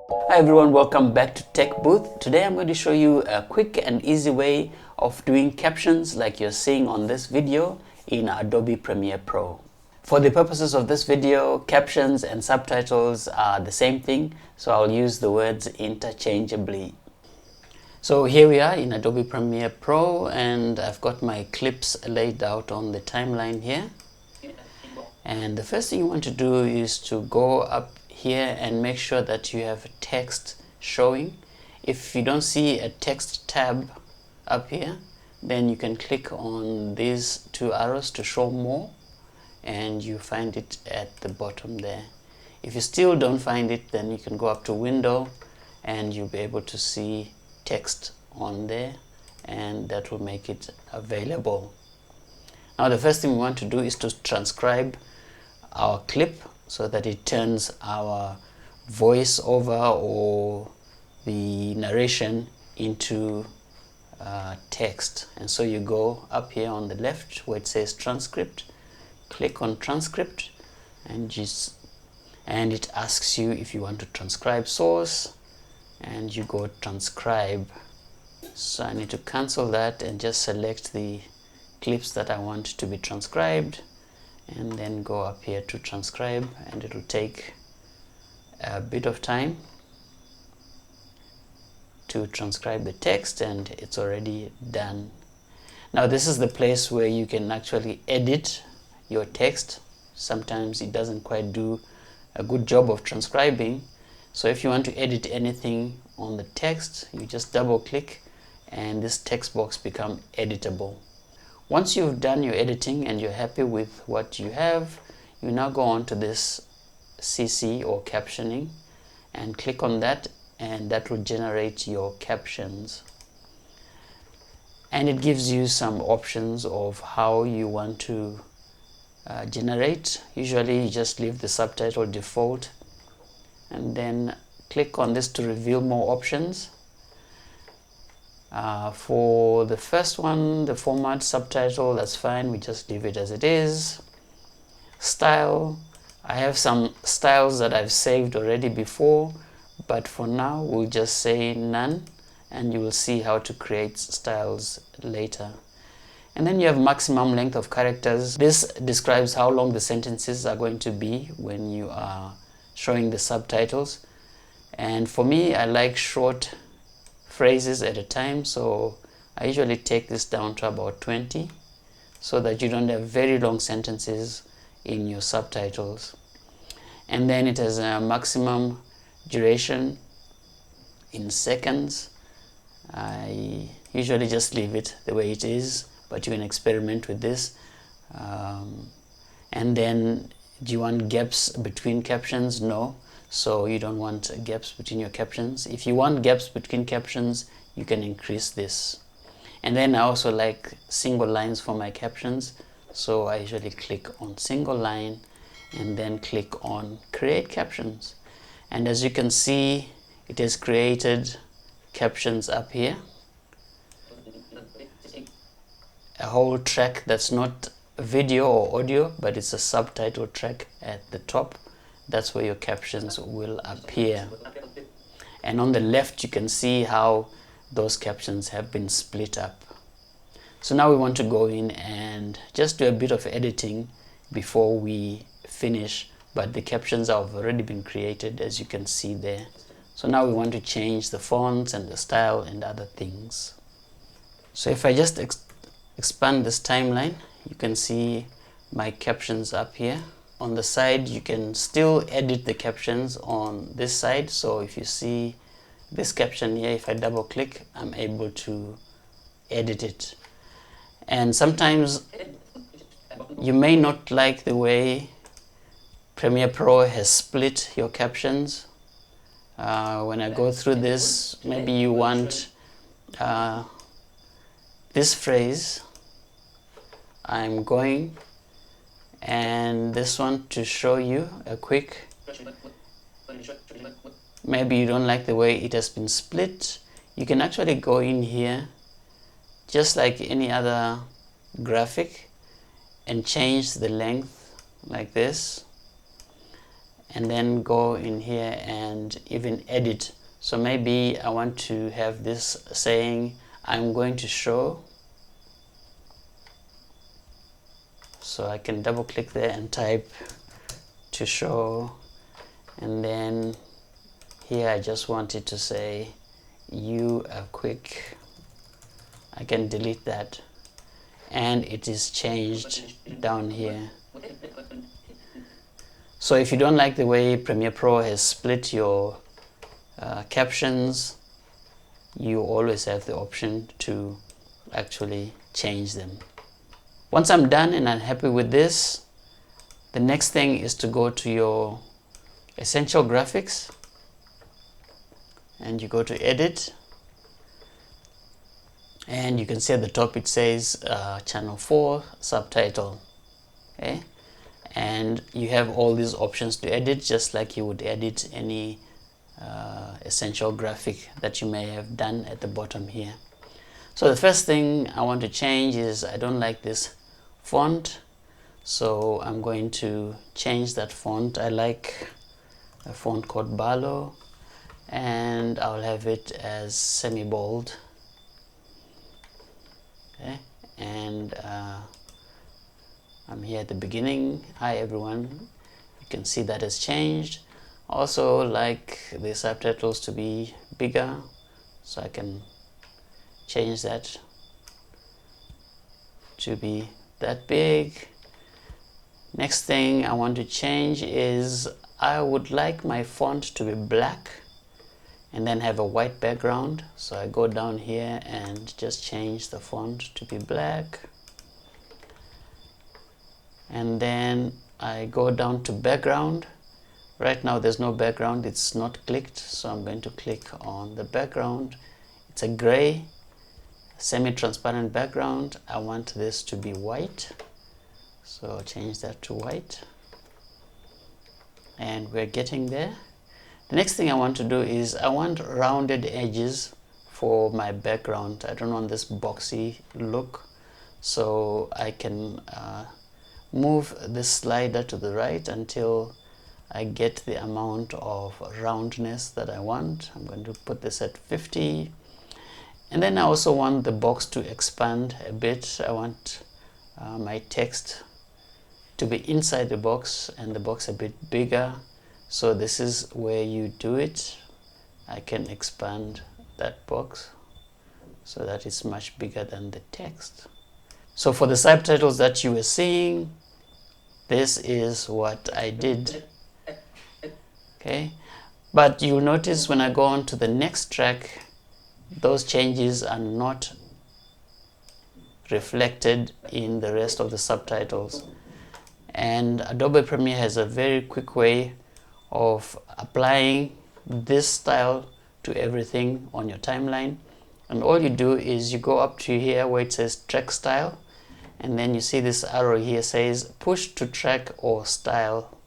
Hi everyone, welcome back to Tech Booth. Today I'm going to show you a quick and easy way of doing captions like you're seeing on this video in Adobe Premiere Pro. For the purposes of this video, captions and subtitles are the same thing, so I'll use the words interchangeably. So here we are in Adobe Premiere Pro, and I've got my clips laid out on the timeline here. And the first thing you want to do is to go up here and make sure that you have text showing. If you don't see a text tab up here, then you can click on these two arrows to show more, and you find it at the bottom there. If you still don't find it, then you can go up to Window and you'll be able to see text on there, and that will make it available. Now the first thing we want to do is to transcribe our clip so that it turns our voice over or the narration into text. And so you go up here on the left where it says transcript, click on transcript, and it asks you if you want to transcribe source, and you go transcribe. So I need to cancel that and just select the clips that I want to be transcribed, and then go up here to transcribe, and it will take a bit of time to transcribe the text, and it's already done. Now this is the place where you can actually edit your text. Sometimes it doesn't quite do a good job of transcribing, so if you want to edit anything on the text, you just double click and this text box becomes editable. Once you've done your editing and you're happy with what you have, you now go on to this CC or captioning and click on that, and that will generate your captions. And it gives you some options of how you want to generate. Usually you just leave the subtitle default and then click on this to reveal more options. For the first one, the format subtitle, that's fine, we just leave it as it is. Style, I have some styles that I've saved already before, but for now we'll just say none, and you will see how to create styles later. And then you have maximum length of characters. This describes how long the sentences are going to be when you are showing the subtitles. And for me, I like short phrases at a time, so I usually take this down to about 20 so that you don't have very long sentences in your subtitles. And then it has a maximum duration in seconds. I usually just leave it the way it is, but you can experiment with this. And then, do you want gaps between captions? No. So you don't want gaps between your captions. If you want gaps between captions, you can increase this. And then I also like single lines for my captions, so I usually click on single line and then click on create captions. And as you can see, it has created captions up here, a whole track that's not video or audio, but it's a subtitle track at the top. That's where your captions will appear. And on the left you can see how those captions have been split up. So now we want to go in and just do a bit of editing before we finish, but the captions have already been created, as you can see there. So now we want to change the fonts and the style and other things. So if I just expand this timeline, you can see my captions up here. On the side, you can still edit the captions on this side. So if you see this caption here, if I double click, I'm able to edit it. And sometimes you may not like the way Premiere Pro has split your captions. When I go through this, maybe you want this phrase, I'm going, and this one to show you a quick. Maybe you don't like the way it has been split. You can actually go in here just like any other graphic and change the length like this, and then go in here and even edit. So maybe I want to have this saying I'm going to show. So I can double click there and type to show, and then here I just want it to say you are quick. I can delete that, and it is changed down here. So if you don't like the way Premiere Pro has split your captions, you always have the option to actually change them. Once I'm done and I'm happy with this, the next thing is to go to your essential graphics, and you go to edit, and you can see at the top it says channel 4 subtitle. Okay, and you have all these options to edit, just like you would edit any essential graphic that you may have done at the bottom here. So the first thing I want to change is I don't like this font, so I'm going to change that font. I like a font called Barlow, and I'll have it as semi-bold. Okay, and I'm here at the beginning. Hi everyone, you can see that has changed. Also like the subtitles to be bigger, so I can change that to be that big. Next thing I want to change is I would like my font to be black and then have a white background. So I go down here and just change the font to be black, and then I go down to background. Right now there's no background, it's not clicked, so I'm going to click on the background. It's a gray semi-transparent background. I want this to be white, so I'll change that to white, and we're getting there. The next thing I want to do is I want rounded edges for my background. I don't want this boxy look, so I can move this slider to the right until I get the amount of roundness that I want. I'm going to put this at 50. And then I also want the box to expand a bit. I want my text to be inside the box and the box a bit bigger. So this is where you do it. I can expand that box so that it's much bigger than the text. So for the subtitles that you were seeing, this is what I did. Okay, but you'll notice when I go on to the next track, those changes are not reflected in the rest of the subtitles. And Adobe Premiere has a very quick way of applying this style to everything on your timeline. And all you do is you go up to here where it says track style, and then you see this arrow here says push to track or style.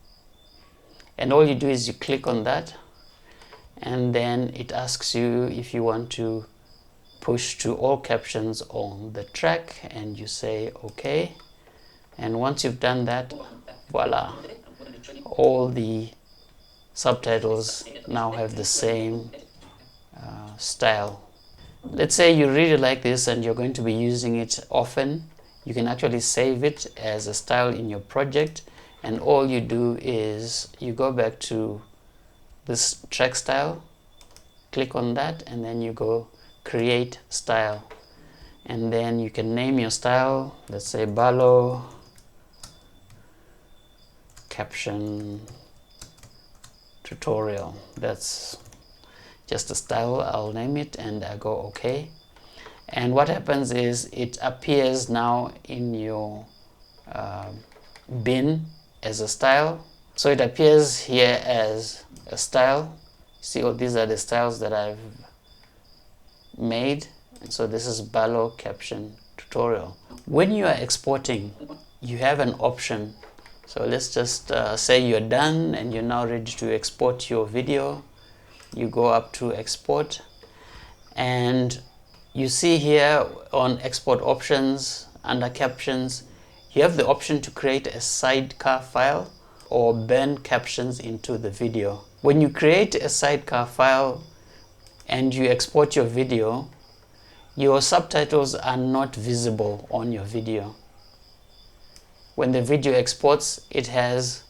And all you do is you click on that, and then it asks you if you want to push to all captions on the track, and you say okay. And once you've done that, voila, all the subtitles now have the same style. Let's say you really like this and you're going to be using it often. You can actually save it as a style in your project, and all you do is you go back to this track style, click on that, and then you go create style, and then you can name your style. Let's say Barlow caption tutorial. That's just a style. I'll name it, and I go okay. And what happens is it appears now in your bin as a style. So it appears here as a style. See, all these are the styles that I've made. And so this is Barlow caption tutorial. When you are exporting, you have an option. So let's just say you're done and you're now ready to export your video. You go up to export, and you see here on export options under captions, you have the option to create a sidecar file, or burn captions into the video. When you create a sidecar file and you export your video, your subtitles are not visible on your video. When the video exports, it has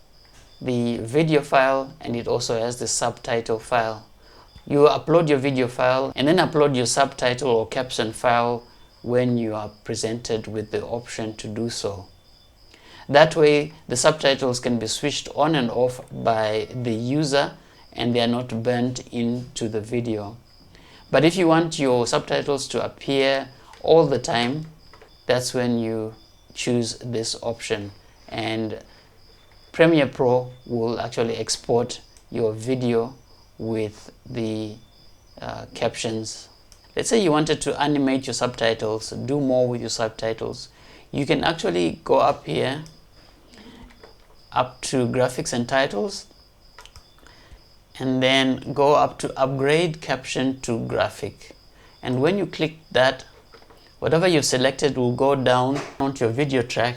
the video file and it also has the subtitle file. You upload your video file and then upload your subtitle or caption file when you are presented with the option to do so. That way the subtitles can be switched on and off by the user and they are not burnt into the video. But if you want your subtitles to appear all the time, that's when you choose this option, and Premiere Pro will actually export your video with the captions. Let's say you wanted to animate your subtitles, do more with your subtitles. You can actually go up here, up to graphics and titles, and then go up to upgrade caption to graphic. And when you click that, whatever you've selected will go down onto your video track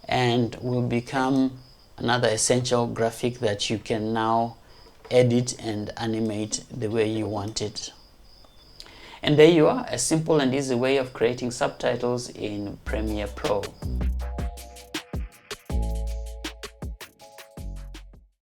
and will become another essential graphic that you can now edit and animate the way you want it. And there you are, a simple and easy way of creating subtitles in Premiere Pro.